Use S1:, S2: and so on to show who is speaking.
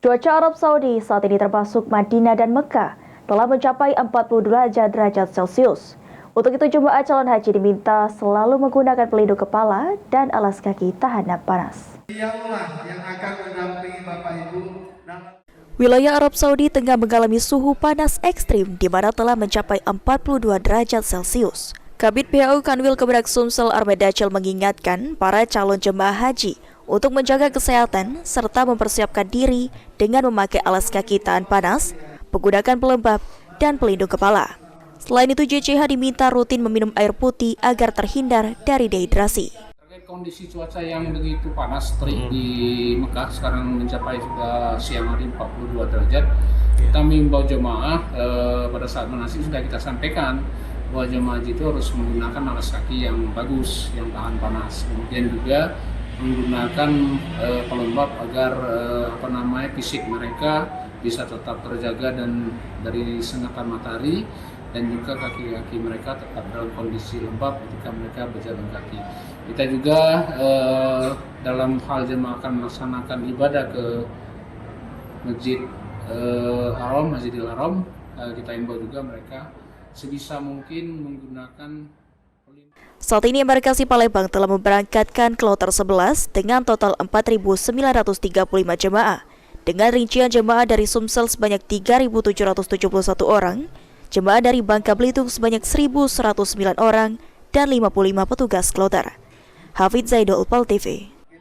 S1: Cuaca Arab Saudi saat ini termasuk Madinah dan Mekah telah mencapai 42 derajat Celcius. Untuk itu jemaah calon haji diminta selalu menggunakan pelindung kepala dan alas kaki tahan panas.
S2: Yang akan mendampingi Bapak Ibu.
S1: Wilayah Arab Saudi tengah mengalami suhu panas ekstrim di mana telah mencapai 42 derajat Celcius. Kabid PAU Kanwil Kemenak Sumsel Ahmed Dachel mengingatkan para calon jemaah haji untuk menjaga kesehatan serta mempersiapkan diri dengan memakai alas kaki tahan panas, menggunakan pelembab, dan pelindung kepala. Selain itu, JCH diminta rutin meminum air putih agar terhindar dari dehidrasi.
S3: Terkait kondisi cuaca yang begitu panas terik di Mekah, sekarang mencapai sudah siang hari 42 derajat, kita mengimbau jemaah pada saat manasik sudah kita sampaikan bahwa jemaah haji itu harus menggunakan alas kaki yang bagus, yang tahan panas. Kemudian juga menggunakan pelembab agar fisik mereka bisa tetap terjaga dan dari sengatan matahari, dan juga kaki-kaki mereka tetap dalam kondisi lembab ketika mereka berjalan kaki. Kita juga dalam hal jemaah akan melaksanakan ibadah ke Masjidil Haram, kita imbau juga mereka sebisa mungkin menggunakan.
S1: Saat ini embarkasi Palembang telah memberangkatkan kloter 11 dengan total 4.935 jemaah. Dengan rincian jemaah dari Sumsel sebanyak 3.771 orang, jemaah dari Bangka Belitung sebanyak 1.109 orang, dan 55 petugas kloter. Hafidz Zaidul, PAL TV.